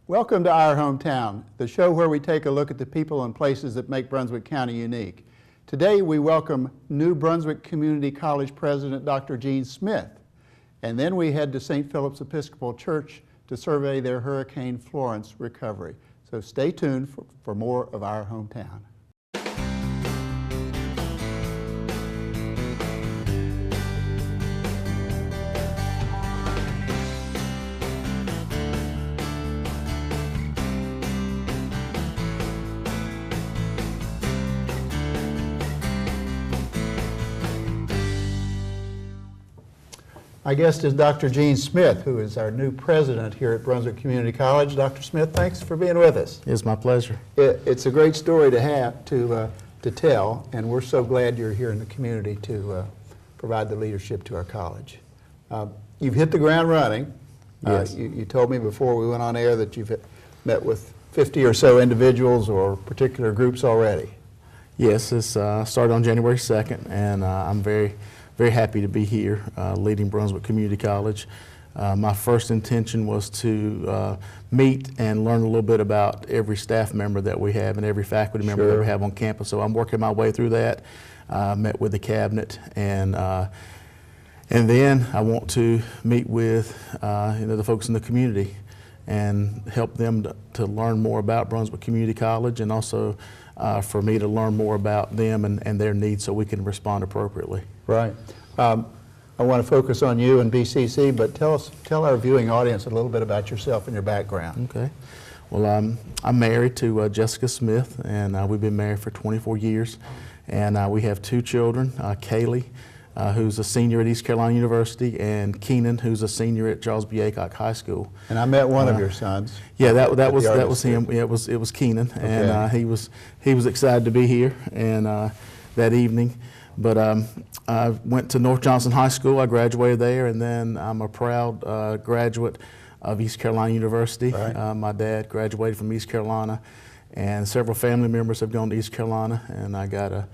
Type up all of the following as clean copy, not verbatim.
Welcome to Our Hometown, the show where we take a look at the people and places that make Brunswick County unique. Today we welcome New Brunswick Community College President Dr. Gene Smith, and then we head to St. Philip's Episcopal Church to survey their Hurricane Florence recovery. So stay tuned for more of Our Hometown. My guest is Dr. Gene Smith, who is our new president here at Brunswick Community College. Dr. Smith, thanks for being with us. It's my pleasure. It's a great story to have to tell, and we're so glad you're here in the community to provide the leadership to our college. You've hit the ground running. Yes. You told me before we went on air that you've met with 50 or so individuals or particular groups already. Yes, it's started on January 2nd, and I'm very happy to be here leading Brunswick Community College. My first intention was to meet and learn a little bit about every staff member that we have and every faculty member that we have on campus. So I'm working my way through that. Met with the cabinet, and then I want to meet with the folks in the community and help them to learn more about Brunswick Community College, and also for me to learn more about them and their needs so we can respond appropriately. Right. I want to focus on you and BCC, but tell our viewing audience a little bit about yourself and your background. Okay. Well, I'm married to Jessica Smith, and we've been married for 24 years. And we have two children, Kaylee, who's a senior at East Carolina University, and Keenan, who's a senior at Charles B. Aycock High School. And I met one of your sons. Yeah, that was him. Yeah, it was Keenan, okay. And he was excited to be here and that evening. But I went to North Johnson High School. I graduated there, and then I'm a proud graduate of East Carolina University. Right. My dad graduated from East Carolina, and several family members have gone to East Carolina, and I got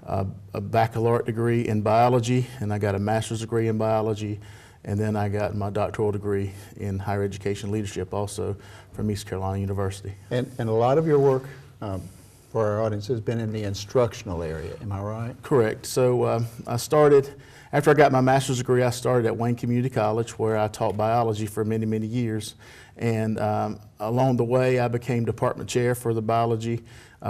a baccalaureate degree in biology, and I got a master's degree in biology, and then I got my doctoral degree in higher education leadership also from East Carolina University. And a lot of your work for our audience has been in the instructional area, am I right? Correct. So I started, after I got my master's degree, I started at Wayne Community College, where I taught biology for many, many years. And along the way, I became department chair for the biology,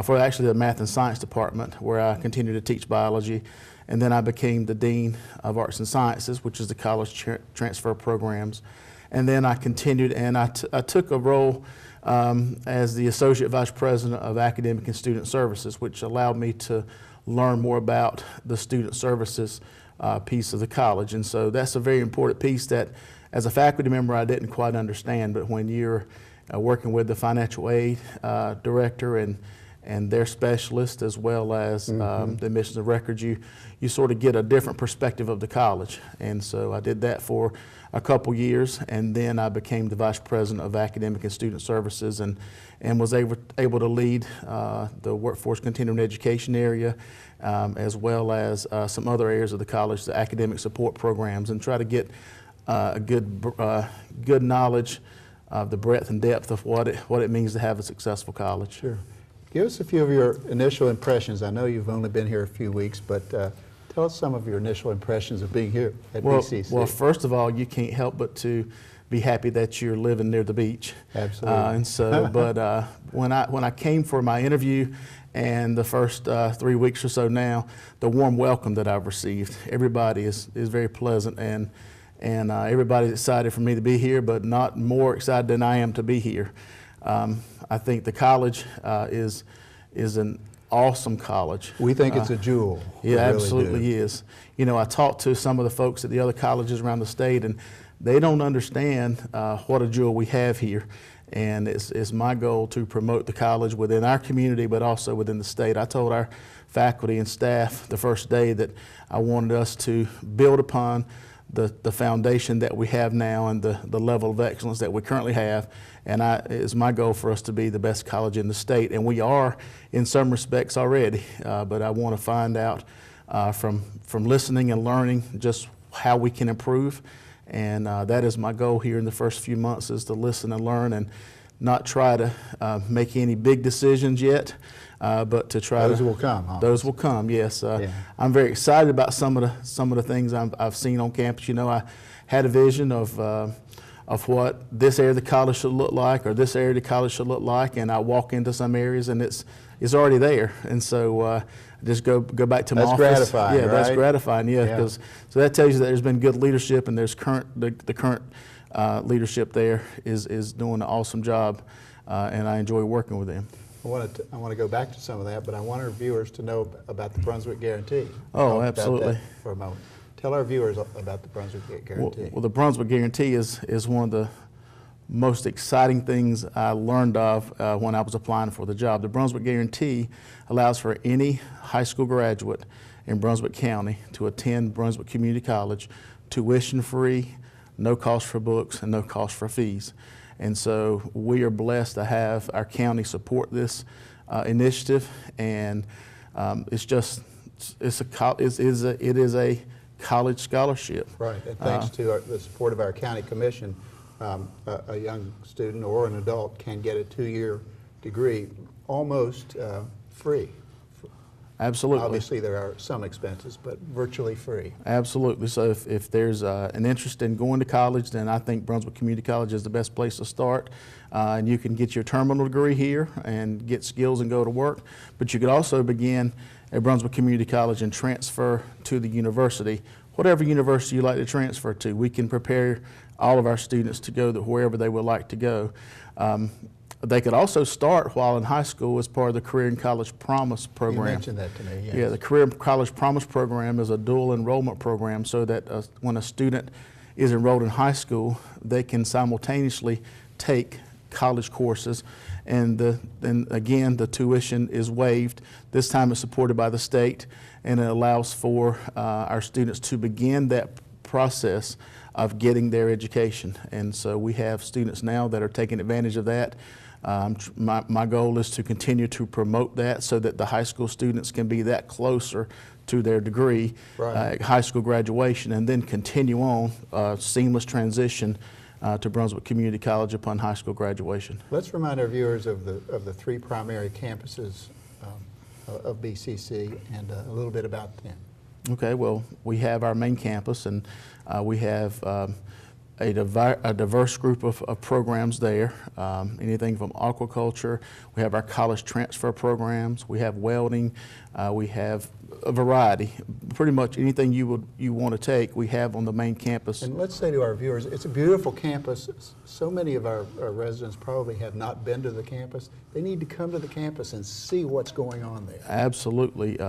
for actually the math and science department, where I continued to teach biology. And then I became the dean of arts and sciences, which is the college transfer programs. And then I continued, and I took a role as the Associate Vice President of Academic and Student Services, which allowed me to learn more about the student services piece of the college. And so that's a very important piece that, as a faculty member, I didn't quite understand. But when you're working with the financial aid director and their specialist, as well as the admissions and records, you sort of get a different perspective of the college. And so I did that for a couple years, and then I became the Vice President of Academic and Student Services, and was able to lead the workforce continuing education area, as well as some other areas of the college, the academic support programs, and try to get a good knowledge of the breadth and depth of what it means to have a successful college. Sure. Give us a few of your initial impressions. I know you've only been here a few weeks, but tell us some of your initial impressions of being here at BCC. Well, first of all, you can't help but to be happy that you're living near the beach. Absolutely. And so, but when I came for my interview, and the first 3 weeks or so now, the warm welcome that I've received, everybody is very pleasant, and everybody's excited for me to be here, but not more excited than I am to be here. I think the college is an awesome collge. We think it's a jewel. It absolutely is. You know, I talked to some of the folks at the other colleges around the state, and they don't understand what a jewel we have here. And it's my goal to promote the college within our community, but also within the state. I told our faculty and staff the first day that I wanted us to build upon the foundation that we have now and the level of excellence that we currently have. And it's my goal for us to be the best college in the state. And we are in some respects already, but I want to find out from listening and learning just how we can improve. And that is my goal here in the first few months, is to listen and learn and not try to make any big decisions yet, but to try Those will come, huh? Those will come, yes. Yeah. I'm very excited about some of the things I've seen on campus. You know, I had a vision of what this area of the college should look like, or this area of the college should look like, and I walk into some areas and it's already there. And so just go back to my office. That's gratifying, yeah, that's right? gratifying. Yeah, because so that tells you that there's been good leadership, and there's the current leadership there is doing an awesome job, and I enjoy working with them. I want to go back to some of that, but I want our viewers to know about the Brunswick Guarantee. Oh, Talk absolutely. about that for a moment. Tell our viewers about the Brunswick Guarantee. Well, the Brunswick Guarantee is one of the most exciting things I learned of when I was applying for the job. The Brunswick Guarantee allows for any high school graduate in Brunswick County to attend Brunswick Community College tuition-free, no cost for books, and no cost for fees. And so we are blessed to have our county support this initiative, and it is a college scholarship. Right, and thanks to the support of our county commission, a young student or an adult can get a 2-year degree almost free. Absolutely. Obviously, there are some expenses, but virtually free. Absolutely. So if there's an interest in going to college, then I think Brunswick Community College is the best place to start. And you can get your terminal degree here and get skills and go to work. But you could also begin at Brunswick Community College and transfer to the university, whatever university you like to transfer to. We can prepare all of our students to go to wherever they would like to go. They could also start while in high school as part of the Career and College Promise program. You mentioned that to me, yes. Yeah, the Career and College Promise program is a dual enrollment program, so that when a student is enrolled in high school, they can simultaneously take college courses, and then again the tuition is waived. This time it's supported by the state, and it allows for our students to begin that process of getting their education. And so we have students now that are taking advantage of that. My goal is to continue to promote that so that the high school students can be that closer to their degree at high school graduation, and then continue on seamless transition to Brunswick Community College upon high school graduation. Let's remind our viewers of the 3 primary campuses of BCC and a little bit about them. Okay, well, we have our main campus, and we have a diverse group of programs there, anything from aquaculture. We have our college transfer programs. We have welding. We have a variety. Pretty much anything you want to take, we have on the main campus. And let's say to our viewers, it's a beautiful campus. So many of our residents probably have not been to the campus. They need to come to the campus and see what's going on there. Absolutely.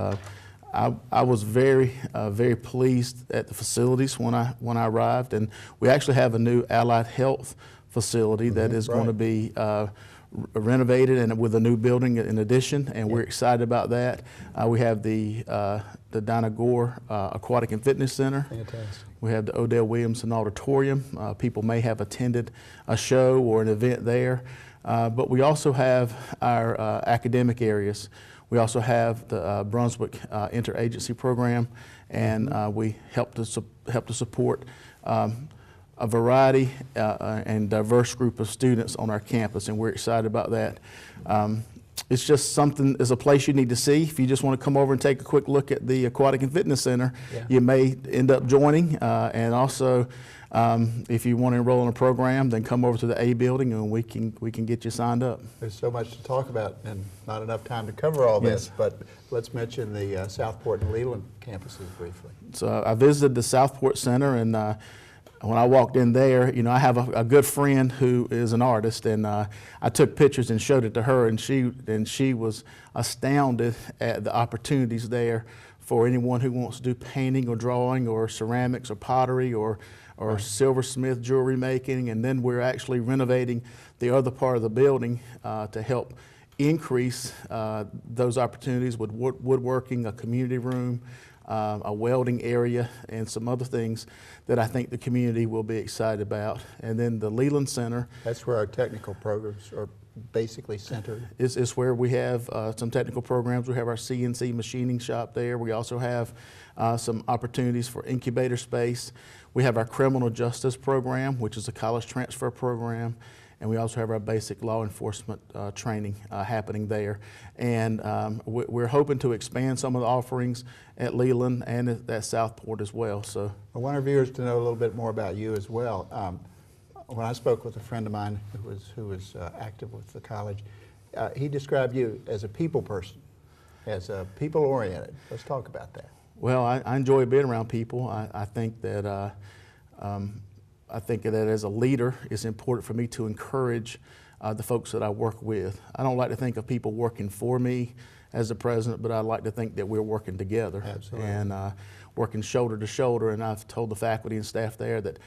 I was very pleased at the facilities when I arrived, and we actually have a new allied health facility that is going to be renovated and with a new building in addition, and we're excited about that. We have the Dinah Gore Aquatic and Fitness Center. Fantastic. We have the Odell Williamson Auditorium. People may have attended a show or an event there, but we also have our academic areas. We also have the Brunswick Interagency Program, and we help to support a variety and diverse group of students on our campus, and we're excited about that. It's just something, it's a place you need to see. If you just want to come over and take a quick look at the Aquatic and Fitness Center, you may end up joining, and also if you want to enroll in a program, then come over to the A building and we can get you signed up. There's so much to talk about and not enough time to cover all this, but let's mention the Southport and Leland campuses briefly. So I visited the Southport Center, and when I walked in there, you know, I have a good friend who is an artist, and I took pictures and showed it to her, and she was astounded at the opportunities there for anyone who wants to do painting or drawing or ceramics or pottery or silversmith jewelry making. And then we're actually renovating the other part of the building to help increase those opportunities with woodworking, a community room, a welding area, and some other things that I think the community will be excited about. And then the Leland Center. That's where our technical programs are basically centered. Is where we have some technical programs. We have our CNC machining shop there. We also have some opportunities for incubator space. We have our criminal justice program, which is a college transfer program. and we also have our basic law enforcement training happening there. And we're hoping to expand some of the offerings at Leland and at Southport as well. So I want our viewers to know a little bit more about you as well. When I spoke with a friend of mine who was active with the college, he described you as a people person, as people-oriented. Let's talk about that. Well, I enjoy being around people. I think that as a leader, it's important for me to encourage the folks that I work with. I don't like to think of people working for me as the president, but I like to think that we're working together. Absolutely. And working shoulder to shoulder. And I've told the faculty and staff there that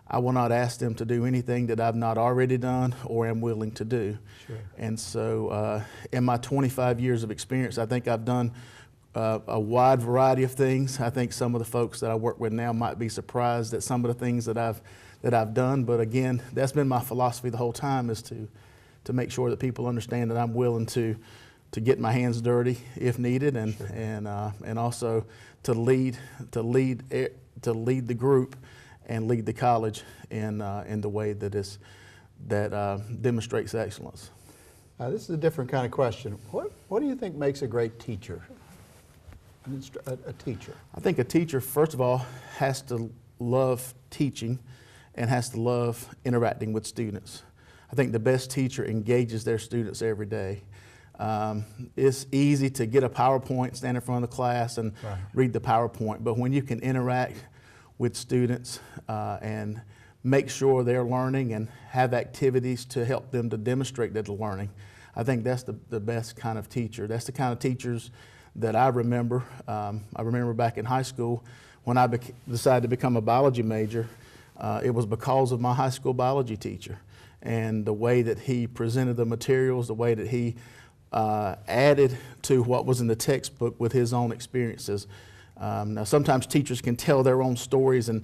I will not ask them to do anything that I've not already done or am willing to do. Sure. And so in my 25 years of experience, I think I've done a wide variety of things. I think some of the folks that I work with now might be surprised at some of the things that I've done. But again, that's been my philosophy the whole time, is to make sure that people understand that I'm willing to get my hands dirty if needed, and sure. and also to lead the group and lead the college in the way that demonstrates excellence. This is a different kind of question. What do you think makes a great teacher? A teacher. I think a teacher, first of all, has to love teaching and has to love interacting with students. I think the best teacher engages their students every day. It's easy to get a PowerPoint, stand in front of the class and right. read the PowerPoint, but when you can interact with students and make sure they're learning and have activities to help them to demonstrate that they're learning, I think that's the best kind of teacher. That's the kind of teachers that I remember. I remember back in high school when I decided to become a biology major. It was because of my high school biology teacher and the way that he presented the materials, the way that he added to what was in the textbook with his own experiences. Now sometimes teachers can tell their own stories and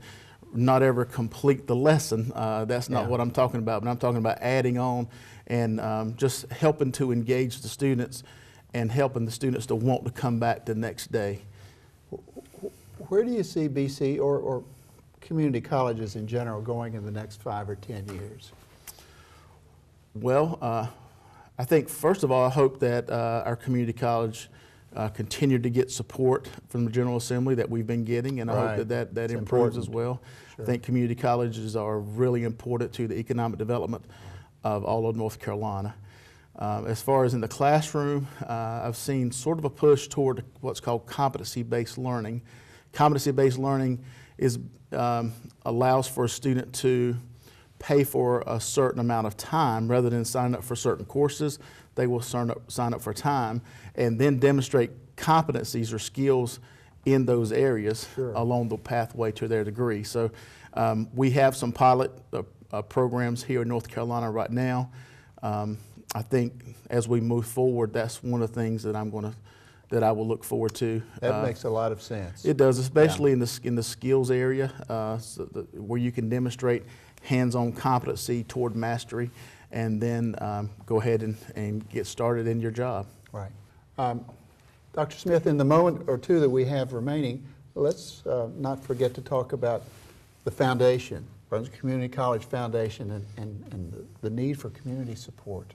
not ever complete the lesson. That's not what I'm talking about, but I'm talking about adding on and just helping to engage the students and helping the students to want to come back the next day. Where do you see BC or community colleges in general going in the next 5 or 10 years? Well, I think first of all, I hope that our community college continue to get support from the General Assembly that we've been getting, and I right. hope that It's improves important. as well. Sure. I think community colleges are really important to the economic development of all of North Carolina. As far as in the classroom, I've seen sort of a push toward what's called competency-based learning. Competency-based learning allows for a student to pay for a certain amount of time rather than signing up for certain courses. They will sign up for time and then demonstrate competencies or skills in those areas sure. along the pathway to their degree. So we have some pilot programs here in North Carolina right now. I think as we move forward, that's one of the things that that I will look forward to. That makes a lot of sense. It does, especially in the skills area, where you can demonstrate hands-on competency toward mastery, and then go ahead and get started in your job. Right. Dr. Smith, in the moment or two that we have remaining, let's not forget to talk about the foundation, Brunswick Community College Foundation, and the need for community support.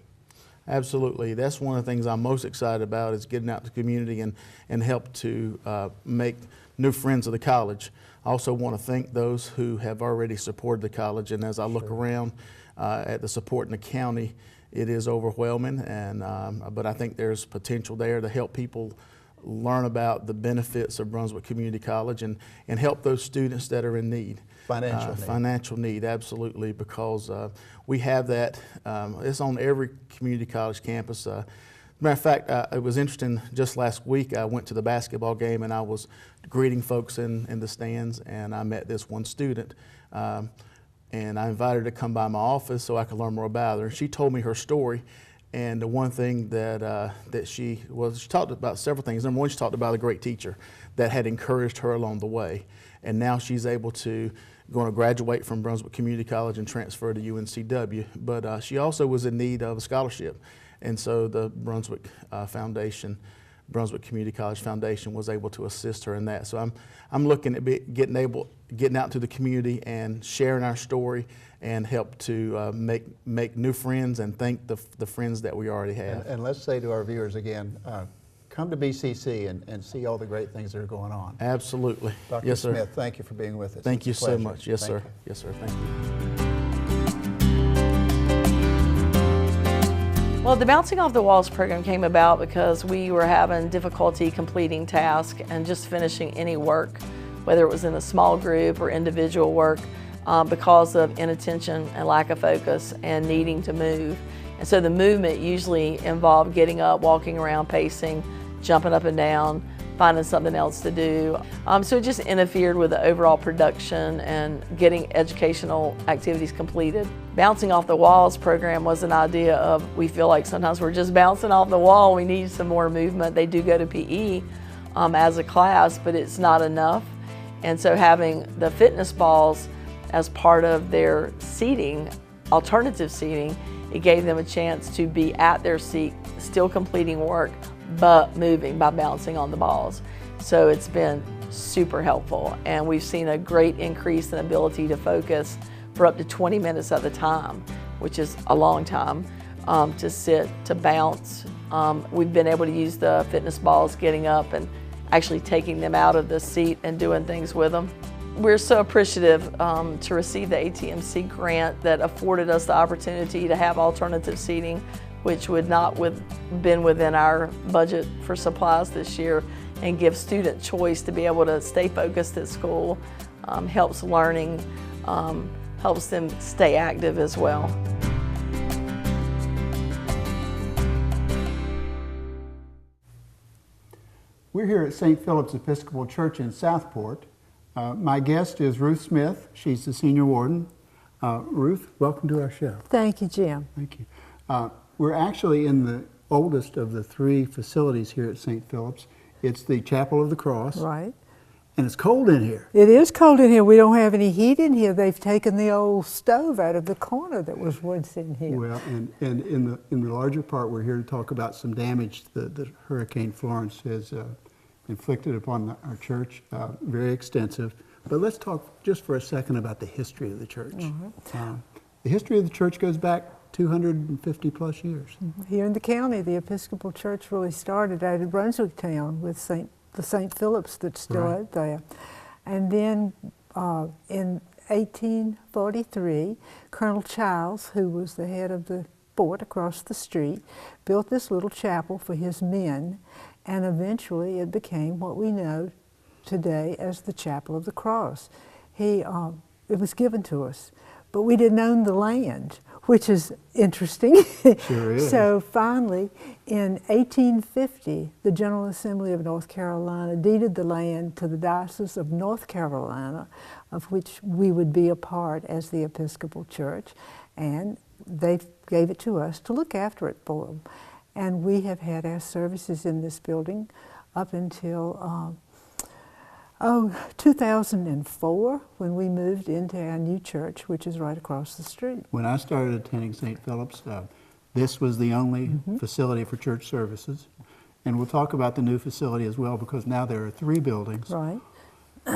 Absolutely. That's one of the things I'm most excited about, is getting out to the community and help to make new friends of the college. I also want to thank those who have already supported the college, and as I look around at the support in the county, it is overwhelming, but I think there's potential there to help people learn about the benefits of Brunswick Community College and help those students that are in need. Financial need, absolutely, because we have that. It's on every community college campus. Matter of fact, it was interesting, just last week I went to the basketball game and I was greeting folks in the stands, and I met this one student, and I invited her to come by my office so I could learn more about her. She told me her story, and the one thing that she talked about several things. Number one, she talked about a great teacher that had encouraged her along the way, and now she's able to going to graduate from Brunswick Community College and transfer to UNCW, but she also was in need of a scholarship. And so the Brunswick Foundation Brunswick Community College Foundation was able to assist her in that. So I'm looking at getting out to the community and sharing our story and help to make new friends and thank the friends that we already have. And let's say to our viewers again, come to BCC and see all the great things that are going on. Absolutely. Dr. Yes, sir. Smith, thank you for being with us. Thank you so pleasure. much. Yes, Thank sir. you. Yes, sir. Thank you. Well, the Bouncing Off the Walls program came about because we were having difficulty completing tasks and just finishing any work, whether it was in a small group or individual work, because of inattention and lack of focus and needing to move. And so the movement usually involved getting up, walking around, pacing, jumping up and down, finding something else to do. So it just interfered with the overall production and getting educational activities completed. Bouncing Off the Walls program was an idea of, we feel like sometimes we're just bouncing off the wall, we need some more movement. They do go to PE as a class, but it's not enough. And so having the fitness balls as part of their seating, alternative seating, it gave them a chance to be at their seat, still completing work, but moving by bouncing on the balls. So it's been super helpful, and we've seen a great increase in ability to focus for up to 20 minutes at a time, which is a long time, to sit, to bounce. We've been able to use the fitness balls getting up and actually taking them out of the seat and doing things with them. We're so appreciative to receive the ATMC grant that afforded us the opportunity to have alternative seating, which would not been within our budget for supplies this year, and give student choice to be able to stay focused at school, helps learning, helps them stay active as well. We're here at St. Philip's Episcopal Church in Southport. My guest is Ruth Smith. She's the senior warden. Ruth, welcome to our show. Thank you, Jim. Thank you. We're actually in the oldest of the three facilities here at St. Philip's. It's the Chapel of the Cross. Right. And it's cold in here. It is cold in here. We don't have any heat in here. They've taken the old stove out of the corner that was once in here. Well, and in the larger part, we're here to talk about some damage that Hurricane Florence has inflicted upon our church, very extensive. But let's talk just for a second about the history of the church. Mm-hmm. The history of the church goes back 250 plus years. Here in the county, the Episcopal Church really started out in Brunswick Town with the St. Philip's that's still out there. And then in 1843, Colonel Childs, who was the head of the fort across the street, built this little chapel for his men, and eventually it became what we know today as the Chapel of the Cross. It was given to us, but we didn't own the land, which is interesting. Sure is. So finally, in 1850, the General Assembly of North Carolina deeded the land to the Diocese of North Carolina, of which we would be a part as the Episcopal Church, and they gave it to us to look after it for them. And we have had our services in this building up until 2004, when we moved into our new church, which is right across the street. When I started attending St. Philip's, this was the only facility for church services. And we'll talk about the new facility as well, because now there are 3 buildings, Right.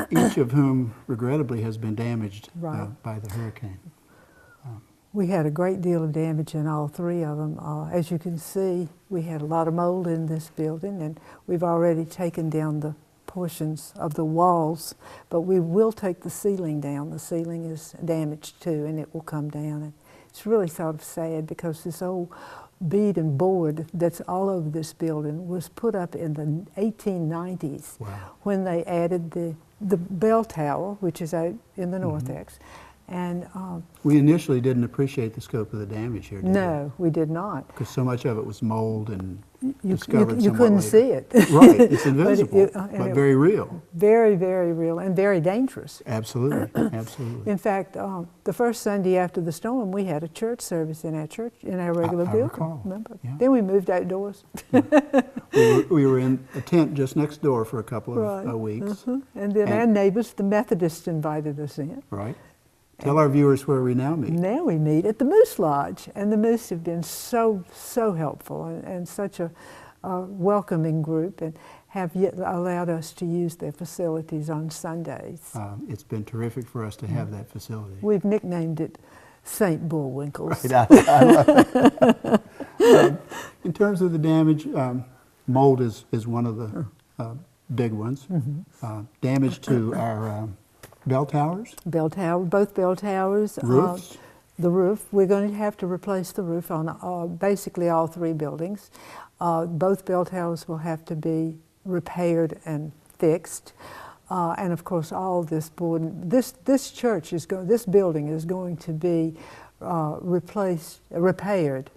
each of whom regrettably has been damaged Right. by the hurricane. We had a great deal of damage in all 3 of them. As you can see, we had a lot of mold in this building, and we've already taken down the portions of the walls, but we will take the ceiling down. The ceiling is damaged too, and it will come down. And it's really sort of sad, because this old bead and board that's all over this building was put up in the 1890s. Wow. When they added the bell tower, which is out in the Northex. And We initially didn't appreciate the scope of the damage here, did no, we did not. Because so much of it was mold and You discovered somewhat couldn't later. see it. Right, it's invisible, but but very real. Very, very real and very dangerous. Absolutely, absolutely. In fact, the first Sunday after the storm, we had a church service in our church, in our regular I building. recall. Remember? Yeah. Then we moved outdoors. We were in a tent just next door for a couple of weeks. And then our neighbors, the Methodists, invited us in. Right. Tell our viewers where we now meet. Now we meet at the Moose Lodge, and the Moose have been so helpful, and such a welcoming group and have yet allowed us to use their facilities on Sundays. It's been terrific for us to have that facility. We've nicknamed it St. Bullwinkles. Right, I love it. In terms of the damage, mold is one of the big ones. Damage to our bell towers? Both bell towers. Roofs? The roof, we're going to have to replace the roof on basically all 3 buildings. Both bell towers will have to be repaired and fixed. And of course, all this board, this building is going to be repaired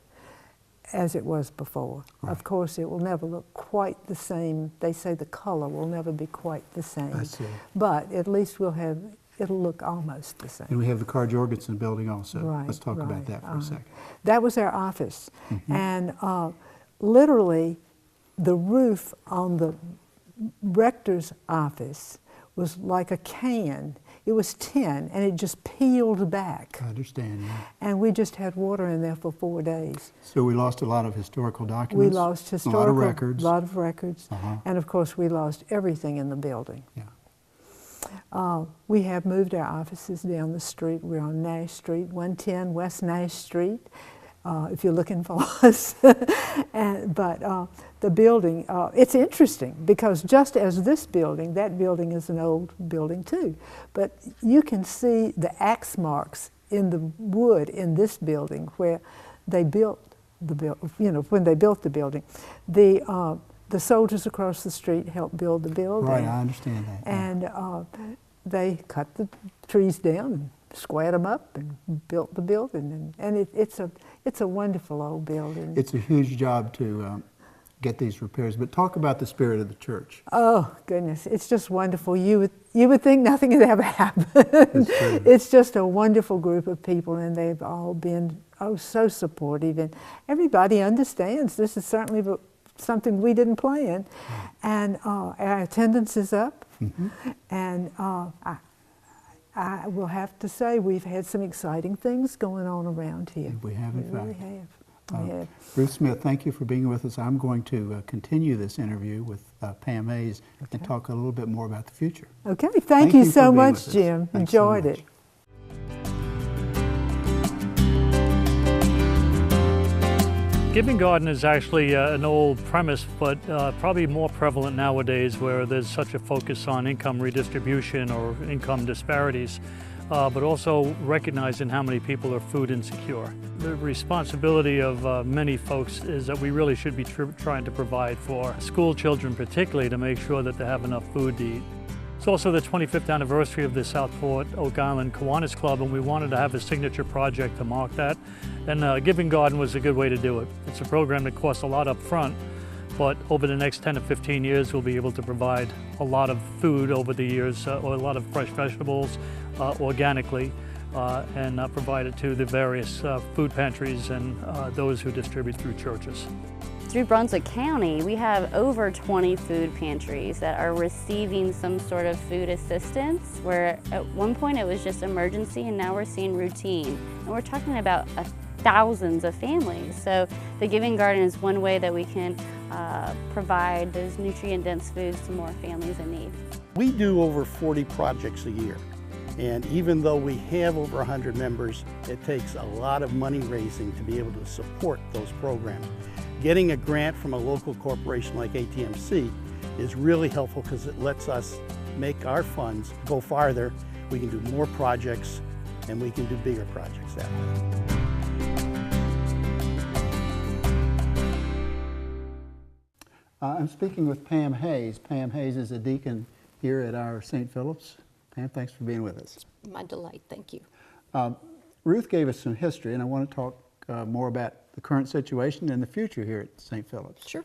as it was before. Right. Of course, it will never look quite the same. They say the color will never be quite the same. I see. But at least it'll look almost the same. And we have the Carl Jorgensen building also. Right, Let's talk about right. that for a second. That was our office. And literally, the roof on the rector's office was like a can. It was tin, and it just peeled back. I understand, yeah. And we just had water in there for 4 days. So we lost a lot of historical We documents. lost a lot of records. A lot of records. Uh-huh. And of course, we lost everything in the building. Yeah. We have moved our offices down the street. We're on Nash Street, 110 West Nash Street, if you're looking for us. But the building, it's interesting because just as this building, that building is an old building too. But you can see the axe marks in the wood in this building where they built the building, when they built the building. The soldiers across the street helped build the building. Right, I understand that. Yeah. And they cut the trees down and squared them up and built the building. And it's a wonderful old building. It's a huge job to get these repairs, but talk about the spirit of the church. Oh, goodness, it's just wonderful. You would think nothing had ever happened. It's just a wonderful group of people, and they've all been so supportive, and everybody understands this is certainly something we didn't plan, and our attendance is up, and I will have to say we've had some exciting things going on around here. We have, in fact. Really have. We have. Ruth Smith, thank you for being with us. I'm going to continue this interview with Pam Hayes and talk a little bit more about the future. Okay, thank you for so being much, with us. Jim. Thanks so Enjoyed much. it. Giving garden is actually an old premise, but probably more prevalent nowadays where there's such a focus on income redistribution or income disparities, but also recognizing how many people are food insecure. The responsibility of many folks is that we really should be trying to provide for school children particularly to make sure that they have enough food to eat. It's also the 25th anniversary of the Southport Oak Island Kiwanis Club, and we wanted to have a signature project to mark that. And Giving Garden was a good way to do it. It's a program that costs a lot up front, but over the next 10 to 15 years, we'll be able to provide a lot of food over the years, or a lot of fresh vegetables organically, and provide it to the various food pantries and those who distribute through churches. Through Brunswick County, we have over 20 food pantries that are receiving some sort of food assistance, where at one point it was just emergency and now we're seeing routine. And we're talking about thousands of families. So the Giving Garden is one way that we can provide those nutrient-dense foods to more families in need. We do over 40 projects a year. And even though we have over 100 members, it takes a lot of money raising to be able to support those programs. Getting a grant from a local corporation like ATMC is really helpful because it lets us make our funds go farther. We can do more projects and we can do bigger projects that way. I'm speaking with Pam Hayes. Pam Hayes is a deacon here at our St. Philip's. Pam, thanks for being with us. My delight, thank you. Ruth gave us some history, and I want to talk more about the current situation and the future here at St. Philip's. Sure.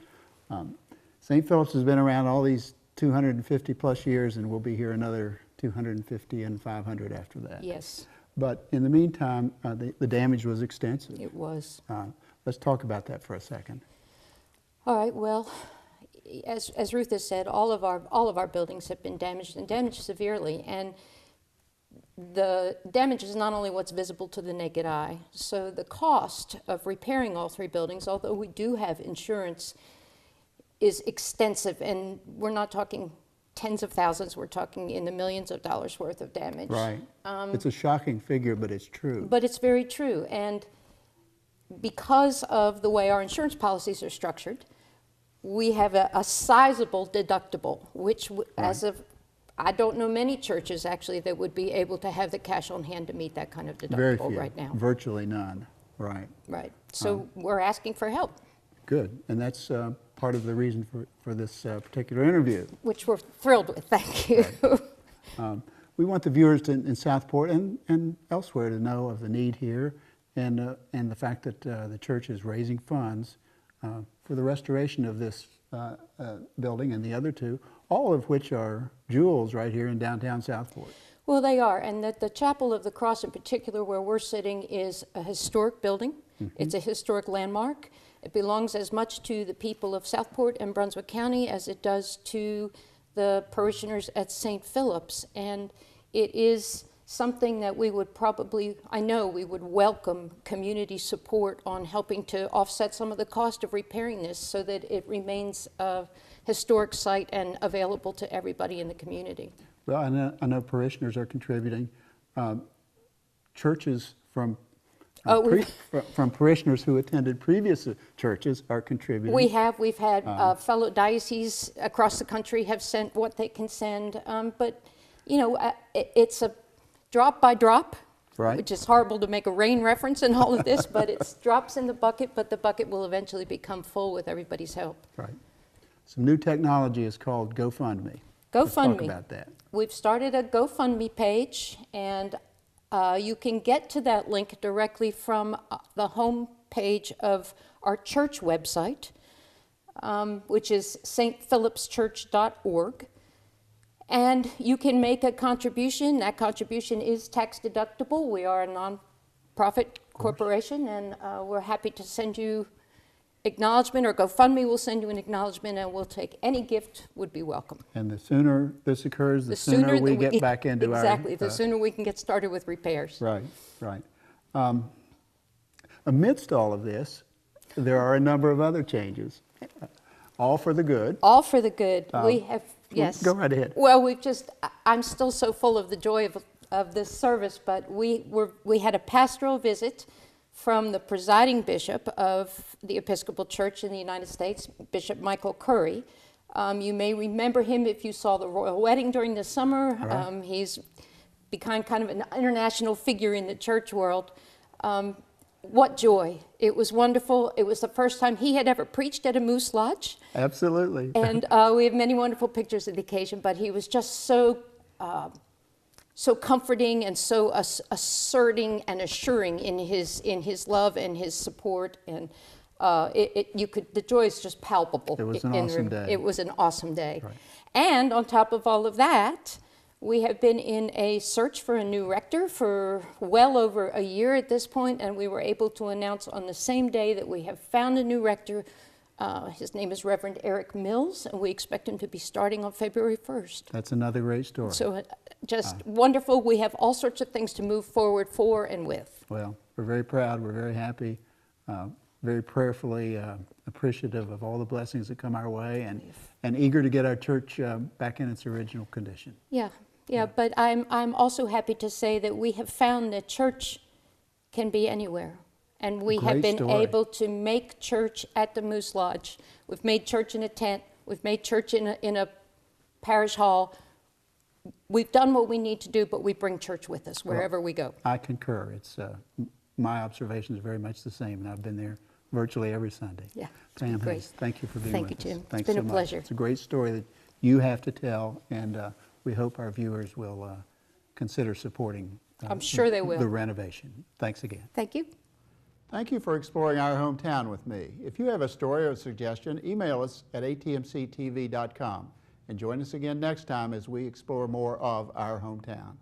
St. Philip's has been around all these 250 plus years, and we'll be here another 250 and 500 after that. Yes, But in the meantime, the damage was extensive. it was. Let's talk about that for a second. All right, well, as Ruth has said, all of our buildings have been damaged and damaged severely, and the damage is not only what's visible to the naked eye. So the cost of repairing all 3 buildings, although we do have insurance, is extensive, and we're not talking tens of thousands, we're talking in the millions of dollars worth of damage. Right. It's a shocking figure, but it's true. But it's very true, and because of the way our insurance policies are structured, we have a sizable deductible, which as of, I don't know many churches actually that would be able to have the cash on hand to meet that kind of Very deductible few. right now. Virtually none. Right. Right, so we're asking for help, Good. And that's part of the reason for this particular interview. which we're thrilled with, thank you. We want the viewers in Southport and elsewhere to know of the need here and the fact that the church is raising funds for the restoration of this building and the other two, all of which are jewels right here in downtown Southport. Well, they are, and that the Chapel of the Cross in particular, where we're sitting, is a historic building. It's a historic landmark. It belongs as much to the people of Southport and Brunswick County as it does to the parishioners at St. Philip's, and it is something that we would probably, I know we would welcome community support on helping to offset some of the cost of repairing this so that it remains a historic site and available to everybody in the community. Well, I know parishioners are contributing. Churches from parishioners who attended previous churches are contributing. We've had fellow dioceses across the country have sent what they can send, but you know, it's a drop by drop, right, which is horrible to make a rain reference in all of this, but it's drops in the bucket, but the bucket will eventually become full with everybody's help. Right. Some new technology is called GoFundMe. Let's talk about that. We've started a GoFundMe page, and you can get to that link directly from the home page of our church website, which is stphillipschurch.org. And you can make a contribution. That contribution is tax deductible. We are a nonprofit corporation, and we're happy to send you acknowledgement, or GoFundMe will send you an acknowledgement, and we'll take any gift would be welcome. And the sooner this occurs, the sooner we get back into exactly, the sooner we can get started with repairs. Right, right. Amidst all of this, there are a number of other changes, all for the good. All for the good. We have, yes. Go right ahead. Well, I'm still so full of the joy of this service, but we had a pastoral visit from the presiding bishop of the Episcopal Church in the United States, Bishop Michael Curry. You may remember him if you saw the royal wedding during the summer. Right. He's become kind of an international figure in the church world. What joy. It was wonderful. It was the first time he had ever preached at a moose lodge. Absolutely. And we have many wonderful pictures of the occasion, but he was just so comforting and so asserting and assuring in his love and his support, and the joy is just palpable. It was an awesome day. It was an awesome day. Right. And on top of all of that, we have been in a search for a new rector for well over a year at this point, and we were able to announce on the same day that we have found a new rector. His name is Reverend Eric Mills, and we expect him to be starting on February 1st. That's another great story. So just wonderful. We have all sorts of things to move forward for and with. Well, we're very proud. We're very happy, very prayerfully appreciative of all the blessings that come our way, and eager to get our church back in its original condition. Yeah, but I'm also happy to say that we have found that church can be anywhere. And we have been able to make church at the Moose Lodge. We've made church in a tent. We've made church in a parish hall. We've done what we need to do, but we bring church with us wherever we go. I concur. It's my observation is very much the same, and I've been there virtually every Sunday. Yeah, Pam great. Hayes, thank you for being Thank with you, us. Jim. Thanks It's been so a pleasure. Much. It's a great story that you have to tell, and we hope our viewers will consider supporting I'm sure they will. The renovation. Thanks again. Thank you. Thank you for exploring our hometown with me. If you have a story or a suggestion, email us at atmctv.com, and join us again next time as we explore more of our hometown.